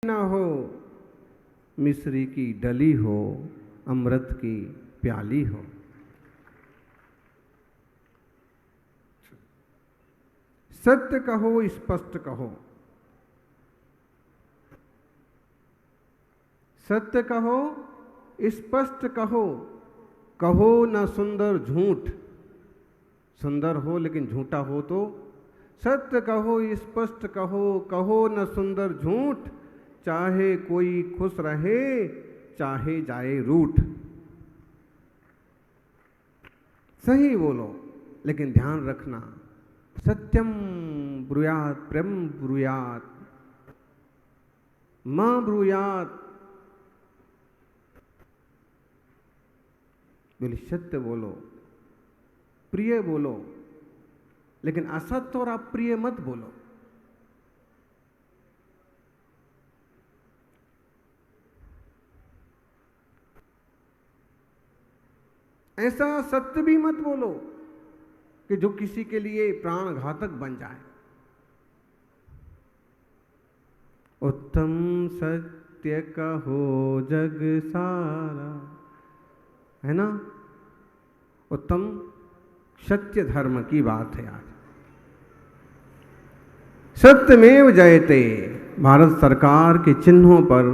ना हो, मिश्री की डली हो, अमृत की प्याली हो। सत्य कहो, स्पष्ट कहो। सत्य कहो, स्पष्ट कहो। कहो न सुंदर झूठ, सुंदर हो लेकिन झूठा हो तो। सत्य कहो, स्पष्ट कहो, कहो न सुंदर झूठ। चाहे कोई खुश रहे, चाहे जाए रूठ। सही बोलो, लेकिन ध्यान रखना, सत्यम ब्रूयात प्रेम ब्रूयात मां ब्रूयात। बोले सत्य बोलो, प्रिय बोलो, लेकिन असत्य और अप्रिय मत बोलो। ऐसा सत्य भी मत बोलो कि जो किसी के लिए प्राण घातक बन जाए। उत्तम सत्य कहो जग सारा, है ना। उत्तम सत्य धर्म की बात है आज। सत्यमेव जयते। भारत सरकार के चिन्हों पर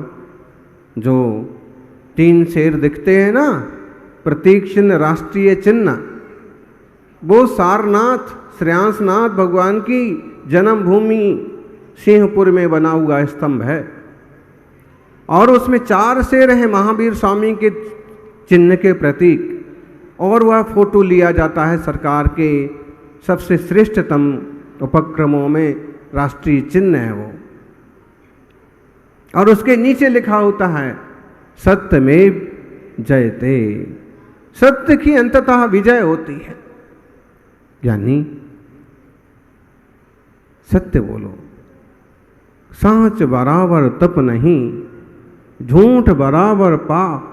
जो 3 शेर दिखते हैं ना, प्रतीक चिन्ह, राष्ट्रीय चिन्ह, वो सारनाथ श्रेयांसनाथ भगवान की जन्मभूमि सिंहपुर में बना हुआ स्तंभ है। और उसमें 4 शेर हैं महावीर स्वामी के चिन्ह के प्रतीक। और वह फोटो लिया जाता है सरकार के सबसे श्रेष्ठतम उपक्रमों में, राष्ट्रीय चिन्ह है वो। और उसके नीचे लिखा होता है सत्यमेव जयते। सत्य की अंततः विजय होती है। यानी सत्य बोलो। सांच बराबर तप नहीं, झूठ बराबर पाप।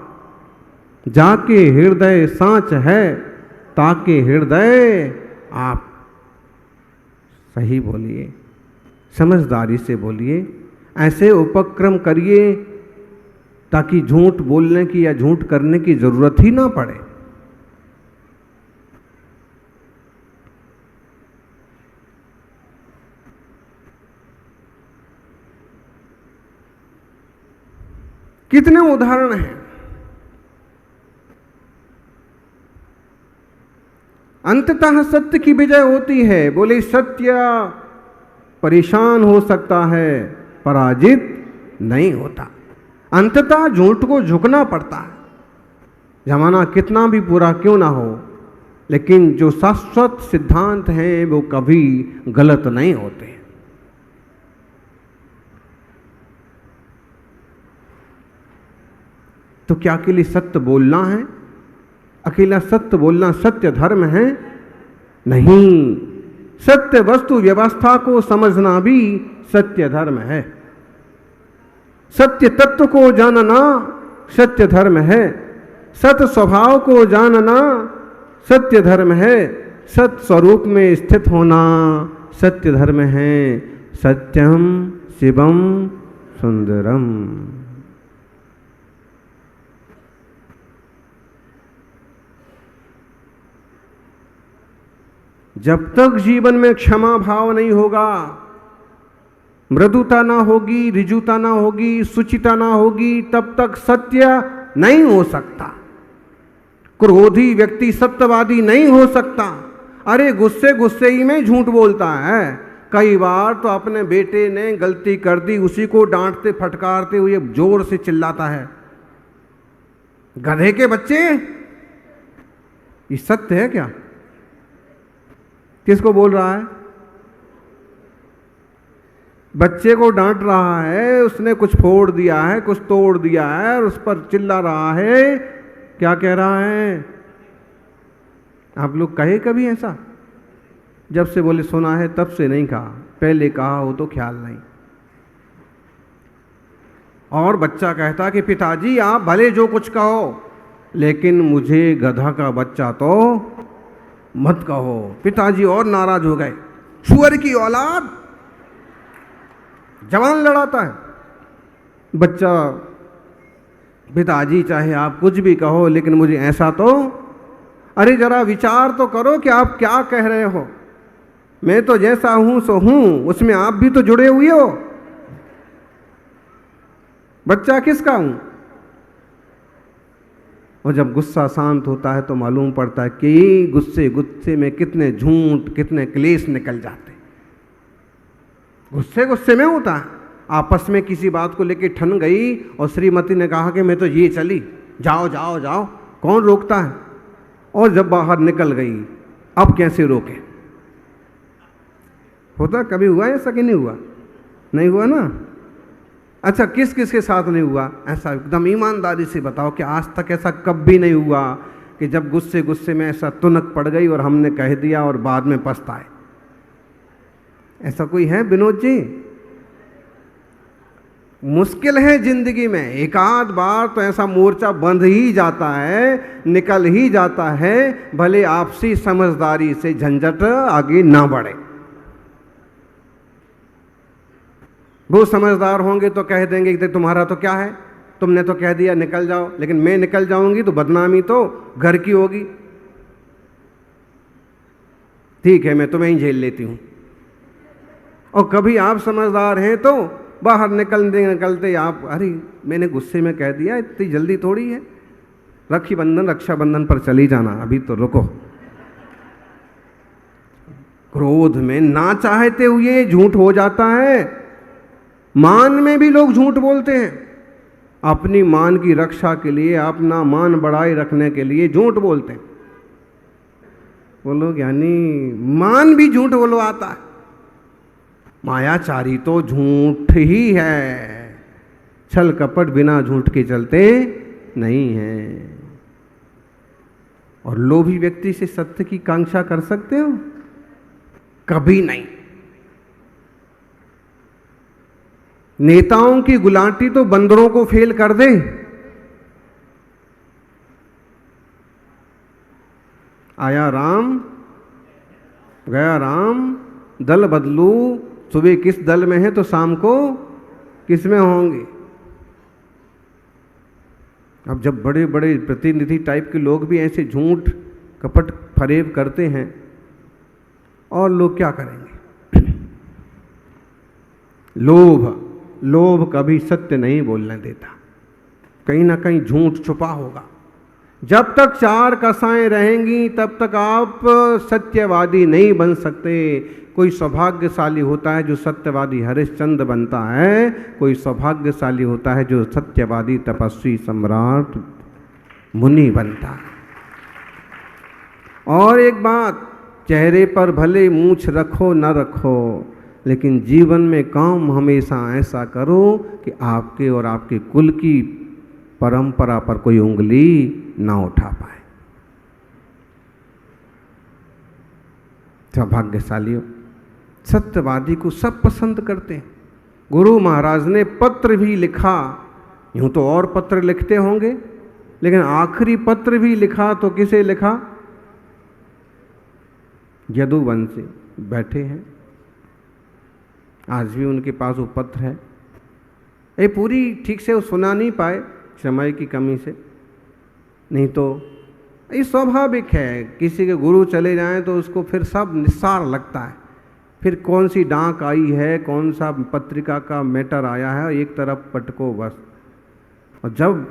जाके हृदय सांच है, ताके हृदय आप। सही बोलिए, समझदारी से बोलिए, ऐसे उपक्रम करिए ताकि झूठ बोलने की या झूठ करने की जरूरत ही ना पड़े। कितने उदाहरण हैं। अंततः सत्य की विजय होती है। बोले सत्य परेशान हो सकता है, पराजित नहीं होता। अंततः झूठ को झुकना पड़ता है। जमाना कितना भी बुरा क्यों ना हो, लेकिन जो शाश्वत सिद्धांत हैं वो कभी गलत नहीं होते। तो क्या अकेले सत्य बोलना है? अकेला सत्य बोलना सत्य धर्म है? नहीं, सत्य वस्तु व्यवस्था को समझना भी सत्य धर्म है। सत्य तत्व को जानना सत्य धर्म है। सत्य स्वभाव को जानना सत्य धर्म है। सत्य स्वरूप में स्थित होना सत्य धर्म है। सत्यम शिवम सुंदरम। जब तक जीवन में क्षमा भाव नहीं होगा, मृदुता ना होगी, ऋजुता ना होगी, सुचिता ना होगी, तब तक सत्य नहीं हो सकता। क्रोधी व्यक्ति सत्यवादी नहीं हो सकता। अरे गुस्से गुस्से ही में झूठ बोलता है। कई बार तो अपने बेटे ने गलती कर दी, उसी को डांटते फटकारते हुए जोर से चिल्लाता है, गधे के बच्चे। ये सत्य है क्या? किसको बोल रहा है? बच्चे को डांट रहा है, उसने कुछ फोड़ दिया है, कुछ तोड़ दिया है और उस पर चिल्ला रहा है। क्या कह रहा है? आप लोग कहे कभी ऐसा? जब से बोले सुना है तब से नहीं कहा, पहले कहा हो तो ख्याल नहीं। और बच्चा कहता कि पिताजी आप भले जो कुछ कहो, लेकिन मुझे गधा का बच्चा तो मत कहो। पिताजी और नाराज हो गए। सुअर की औलाद, जवान लड़ाता है। बच्चा, पिताजी चाहे आप कुछ भी कहो लेकिन मुझे ऐसा तो, अरे जरा विचार तो करो कि आप क्या कह रहे हो। मैं तो जैसा हूं सो हूं, उसमें आप भी तो जुड़े हुए हो। बच्चा किसका हूं? और जब गुस्सा शांत होता है तो मालूम पड़ता है कि गुस्से गुस्से में कितने झूठ, कितने क्लेश निकल जाते। गुस्से गुस्से में होता है। आपस में किसी बात को लेके ठन गई और श्रीमती ने कहा कि मैं तो ये चली, जाओ जाओ जाओ, कौन रोकता है? और जब बाहर निकल गई, अब कैसे रोके? होता कभी हुआ ऐसा कि नहीं हुआ? नहीं हुआ ना? अच्छा, किस किस के साथ नहीं हुआ ऐसा? एकदम ईमानदारी से बताओ कि आज तक ऐसा कभी नहीं हुआ कि जब गुस्से गुस्से में ऐसा तुनक पड़ गई और हमने कह दिया और बाद में पछताए। ऐसा कोई है विनोद जी? मुश्किल है जिंदगी में, एक आध बार तो ऐसा मोर्चा बंध ही जाता है, निकल ही जाता है, भले आपसी समझदारी से झंझट आगे ना बढ़े। वो समझदार होंगे तो कह देंगे कि तुम्हारा तो क्या है, तुमने तो कह दिया निकल जाओ, लेकिन मैं निकल जाऊंगी तो बदनामी तो घर की होगी। ठीक है, मैं तुम्हें ही झेल लेती हूं। और कभी आप समझदार हैं तो बाहर निकलते आप, अरे मैंने गुस्से में कह दिया, इतनी जल्दी थोड़ी है, रक्षाबंधन पर चली जाना, अभी तो रुको। क्रोध में ना चाहते हुए झूठ हो जाता है। मान में भी लोग झूठ बोलते हैं, अपनी मान की रक्षा के लिए, अपना मान बढ़ाए रखने के लिए झूठ बोलते हैं। वो लोग यानी मान भी झूठ बोलवाता है। मायाचारी तो झूठ ही है, छल कपट बिना झूठ के चलते नहीं है। और लोभी व्यक्ति से सत्य की कांक्षा कर सकते हो? कभी नहीं। नेताओं की गुलाटी तो बंदरों को फेल कर दे। आया राम गया राम, दल बदलू, सुबह किस दल में है तो शाम को किस में होंगे। अब जब बड़े बड़े प्रतिनिधि टाइप के लोग भी ऐसे झूठ कपट फरेब करते हैं, और लोग क्या करेंगे? लोभ कभी सत्य नहीं बोलने देता, कहीं ना कहीं झूठ छुपा होगा। जब तक चार कसाएं रहेंगी तब तक आप सत्यवादी नहीं बन सकते। कोई सौभाग्यशाली होता है जो सत्यवादी हरिश्चंद्र बनता है, कोई सौभाग्यशाली होता है जो सत्यवादी तपस्वी सम्राट मुनि बनता है। और एक बात, चेहरे पर भले मूछ रखो न रखो, लेकिन जीवन में काम हमेशा ऐसा करो कि आपके और आपके कुल की परंपरा पर कोई उंगली ना उठा पाए। सौभाग्यशाली हो। सत्यवादी को सब पसंद करते हैं। गुरु महाराज ने पत्र भी लिखा, यूं तो और पत्र लिखते होंगे, लेकिन आखिरी पत्र भी लिखा तो किसे लिखा? यदुवंशी बैठे हैं, आज भी उनके पास वो पत्र है। ये पूरी ठीक से वो सुना नहीं पाए समय की कमी से, नहीं तो ये स्वाभाविक है, किसी के गुरु चले जाएं तो उसको फिर सब निस्सार लगता है। फिर कौन सी डाक आई है, कौन सा पत्रिका का मैटर आया है, एक तरफ पटको बस। और जब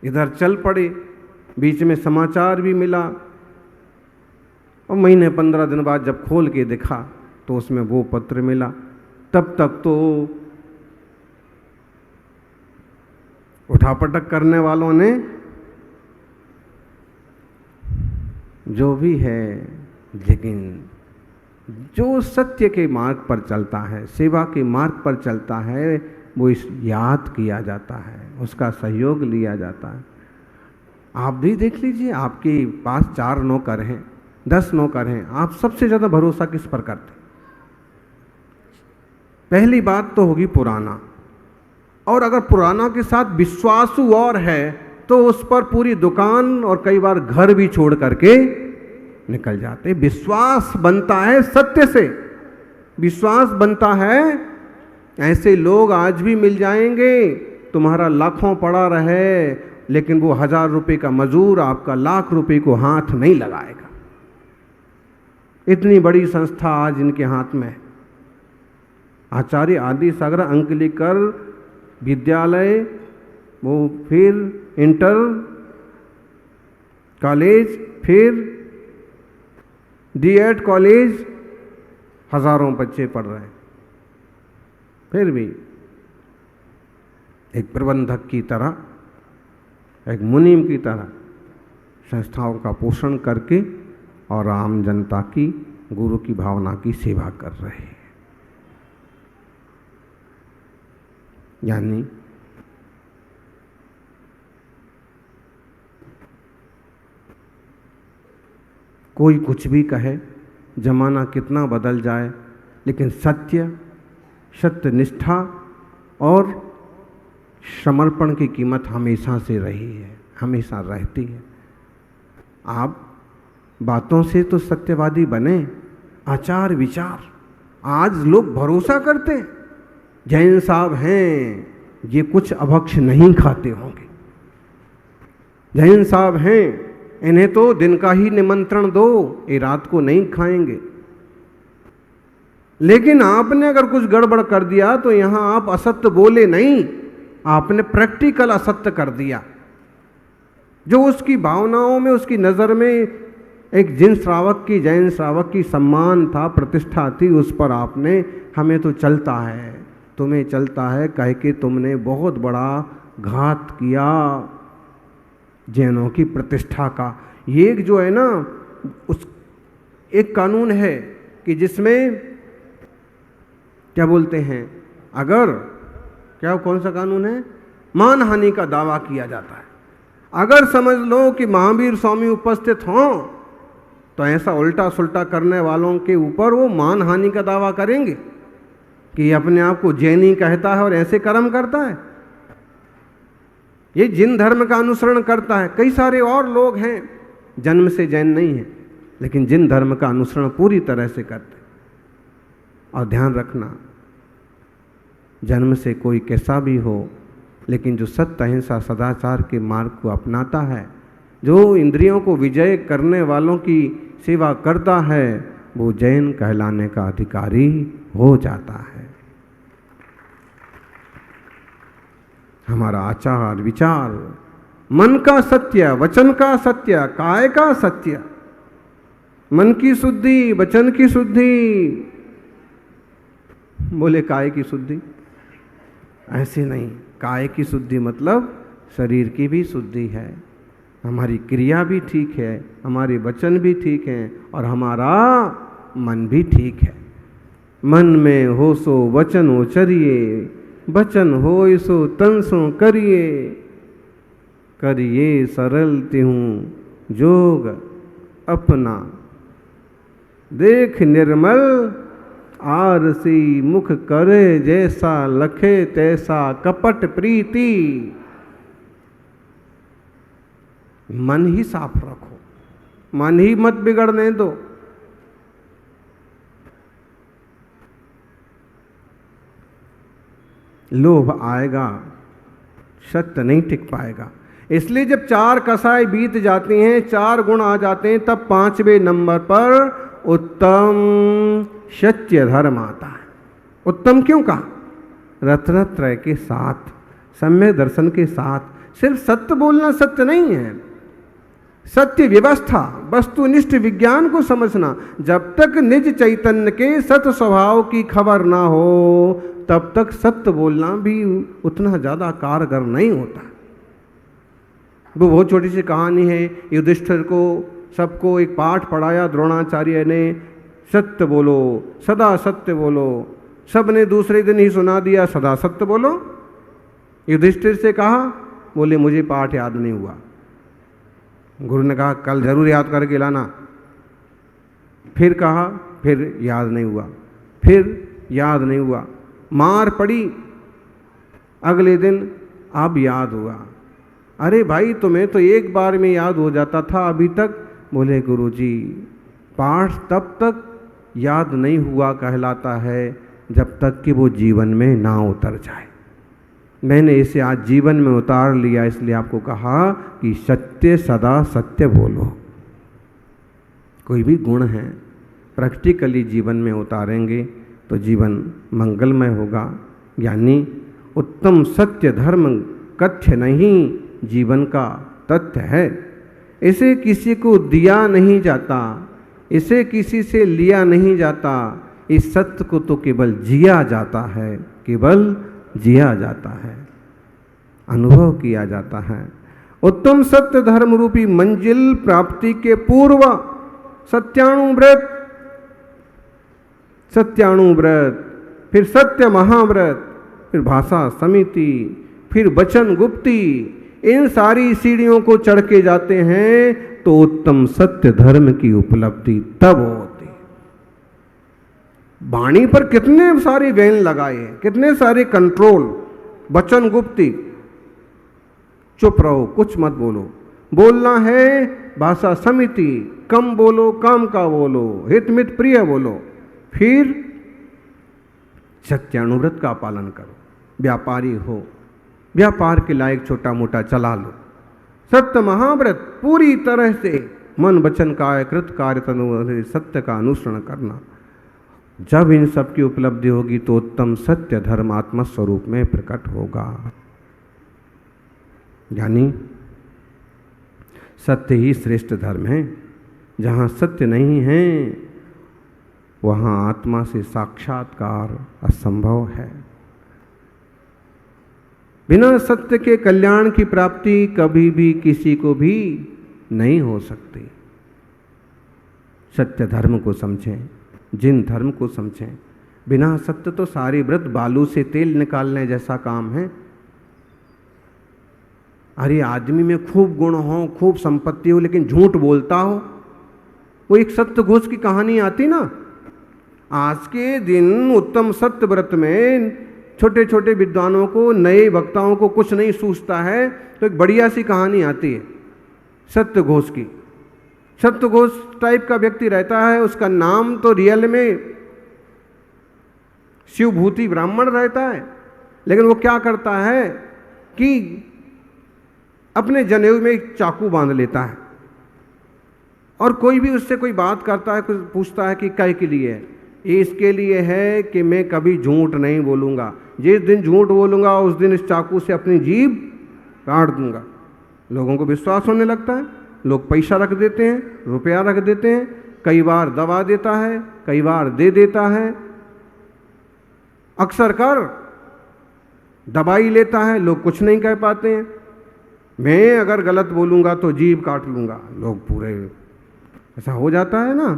इधर चल पड़े, बीच में समाचार भी मिला, और महीने 15 दिन बाद जब खोल के देखा तो उसमें वो पत्र मिला। तब तक तो उठापटक करने वालों ने जो भी है, लेकिन जो सत्य के मार्ग पर चलता है, सेवा के मार्ग पर चलता है, वो इस याद किया जाता है, उसका सहयोग लिया जाता है। आप भी देख लीजिए, आपके पास 4 नौकर हैं, 10 नौकर हैं, आप सबसे ज़्यादा भरोसा किस पर करते? पहली बात तो होगी पुराना, और अगर पुराना के साथ विश्वासु और है तो उस पर पूरी दुकान और कई बार घर भी छोड़ करके निकल जाते। विश्वास बनता है सत्य से, विश्वास बनता है। ऐसे लोग आज भी मिल जाएंगे, तुम्हारा लाखों पड़ा रहे, लेकिन वो 1000 रुपये का मजूर आपका लाख रुपए को हाथ नहीं लगाएगा। इतनी बड़ी संस्था आज इनके हाथ में है। आचार्य आदि सागर अंकलिकर विद्यालय, वो फिर इंटर कॉलेज, फिर D.Ed कॉलेज, हजारों बच्चे पढ़ रहे हैं। फिर भी एक प्रबंधक की तरह, एक मुनीम की तरह संस्थाओं का पोषण करके और आम जनता की गुरु की भावना की सेवा कर रहे हैं। यानी कोई कुछ भी कहे, जमाना कितना बदल जाए, लेकिन सत्य, सत्यनिष्ठा और समर्पण की कीमत हमेशा से रही है, हमेशा रहती है। आप बातों से तो सत्यवादी बने, आचार विचार आज लोग भरोसा करते हैं। जैन साहब हैं, ये कुछ अभक्ष नहीं खाते होंगे। जैन साहब हैं, इन्हें तो दिन का ही निमंत्रण दो, ये रात को नहीं खाएंगे। लेकिन आपने अगर कुछ गड़बड़ कर दिया तो यहां आप असत्य बोले नहीं, आपने प्रैक्टिकल असत्य कर दिया। जो उसकी भावनाओं में, उसकी नज़र में एक जिन श्रावक की, जैन श्रावक की सम्मान था, प्रतिष्ठा थी, उस पर आपने हमें तो चलता है, तुम्हें चलता है कह के तुमने बहुत बड़ा घात किया जैनों की प्रतिष्ठा का। ये एक जो है ना, उस एक कानून है कि जिसमें क्या बोलते हैं, अगर क्या, कौन सा कानून है, मानहानि का दावा किया जाता है। अगर समझ लो कि महावीर स्वामी उपस्थित हों तो ऐसा उल्टा सुल्टा करने वालों के ऊपर वो मानहानि का दावा करेंगे कि अपने आप को जैनी कहता है और ऐसे कर्म करता है, ये जिन धर्म का अनुसरण करता है। कई सारे और लोग हैं जन्म से जैन नहीं है, लेकिन जिन धर्म का अनुसरण पूरी तरह से करते। और ध्यान रखना, जन्म से कोई कैसा भी हो, लेकिन जो सत्य, अहिंसा, सदाचार के मार्ग को अपनाता है, जो इंद्रियों को विजय करने वालों की सेवा करता है, वो जैन कहलाने का अधिकारी हो जाता है। हमारा आचार विचार, मन का सत्य, वचन का सत्य, काय का सत्य, मन की शुद्धि, वचन की शुद्धि, बोले काय की शुद्धि, ऐसे नहीं। काय की शुद्धि मतलब शरीर की भी शुद्धि है, हमारी क्रिया भी ठीक है, हमारे वचन भी ठीक हैं और हमारा मन भी ठीक है। मन में हो सो वचन उचरिए, वचन हो सो तन सो करिए, करिए सरल तिहूँ जोग अपना, देख निर्मल आरसी मुख करे, जैसा लखे तैसा कपट प्रीति। मन ही साफ रखो, मन ही मत बिगड़ने दो। लोभ आएगा, सत्य नहीं टिक पाएगा। इसलिए जब 4 कसाई बीत जाती हैं, 4 गुण आ जाते हैं, तब 5वें नंबर पर उत्तम सत्य धर्म आता है। उत्तम क्यों कहा? रत्नत्रय के साथ, सम्यक दर्शन के साथ। सिर्फ सत्य बोलना सत्य नहीं है, सत्य व्यवस्था, वस्तुनिष्ठ विज्ञान को समझना। जब तक निज चैतन्य के सत्य स्वभाव की खबर ना हो, तब तक सत्य बोलना भी उतना ज़्यादा कारगर नहीं होता। वो बहुत छोटी सी कहानी है। युधिष्ठिर को सबको एक पाठ पढ़ाया द्रोणाचार्य ने, सत्य बोलो, सदा सत्य बोलो। सब ने दूसरे दिन ही सुना दिया, सदा सत्य बोलो। युधिष्ठिर से कहा, बोले मुझे पाठ याद नहीं हुआ। गुरु ने कहा कल जरूर याद करके लाना। फिर कहा, फिर याद नहीं हुआ, फिर याद नहीं हुआ। मार पड़ी। अगले दिन अब याद हुआ। अरे भाई तुम्हें तो एक बार में याद हो जाता था, अभी तक। बोले गुरुजी पाठ तब तक याद नहीं हुआ कहलाता है जब तक कि वो जीवन में ना उतर जाए। मैंने इसे आज जीवन में उतार लिया, इसलिए आपको कहा कि सत्य सदा सत्य बोलो। कोई भी गुण है प्रैक्टिकली जीवन में उतारेंगे तो जीवन मंगलमय होगा। यानी उत्तम सत्य धर्म कथ्य नहीं, जीवन का तथ्य है। इसे किसी को दिया नहीं जाता, इसे किसी से लिया नहीं जाता, इस सत्य को तो केवल जिया जाता है, केवल जिया जाता है, अनुभव किया जाता है। उत्तम सत्य धर्म रूपी मंजिल प्राप्ति के पूर्व सत्यानुव्रत, सत्यानुव्रत, फिर सत्य महाव्रत, फिर भाषा समिति, फिर वचन गुप्ती, इन सारी सीढ़ियों को चढ़ के जाते हैं तो उत्तम सत्य धर्म की उपलब्धि तब होती। वाणी पर कितने सारे बैन लगाए हैं, कितने सारे कंट्रोल, वचन गुप्ती, चुप रहो, कुछ मत बोलो, बोलना है भाषा समिति, कम बोलो, काम का बोलो, हित मित प्रिय बोलो, फिर सत्यानुव्रत का पालन करो। व्यापारी हो, व्यापार के लायक छोटा मोटा चला लो। सत्य महाव्रत, पूरी तरह से मन वचन काय कृत कार्य तनु सत्य का अनुसरण करना। जब इन सब की उपलब्धि होगी तो उत्तम सत्य धर्म आत्मा स्वरूप में प्रकट होगा। यानी सत्य ही श्रेष्ठ धर्म है। जहाँ सत्य नहीं है वहाँ आत्मा से साक्षात्कार असंभव है। बिना सत्य के कल्याण की प्राप्ति कभी भी किसी को भी नहीं हो सकती। सत्य धर्म को समझें, जिन धर्म को समझें। बिना सत्य तो सारी व्रत बालू से तेल निकालने जैसा काम है। अरे आदमी में खूब गुण हो, खूब संपत्ति हो, लेकिन झूठ बोलता हो, वो एक सत्य घोष की कहानी आती ना। आज के दिन उत्तम सत्य व्रत में छोटे छोटे विद्वानों को, नए वक्ताओं को कुछ नहीं सूझता है तो एक बढ़िया सी कहानी आती है सत्य घोष की। सत्य घोष टाइप का व्यक्ति रहता है, उसका नाम तो रियल में शिवभूति ब्राह्मण रहता है, लेकिन वो क्या करता है कि अपने जनेऊ में एक चाकू बांध लेता है और कोई भी उससे कोई बात करता है, कुछ पूछता है कि कै के लिए है, ये इसके लिए है कि मैं कभी झूठ नहीं बोलूँगा, जिस दिन झूठ बोलूँगा उस दिन इस चाकू से अपनी जीभ काट दूंगा। लोगों को विश्वास होने लगता है, लोग पैसा रख देते हैं, रुपया रख देते हैं, कई बार दबा देता है, कई बार दे देता है, अक्सर कर दबाई लेता है, लोग कुछ नहीं कह पाते हैं। मैं अगर गलत बोलूँगा तो जीभ काट लूँगा, लोग पूरे ऐसा हो जाता है ना।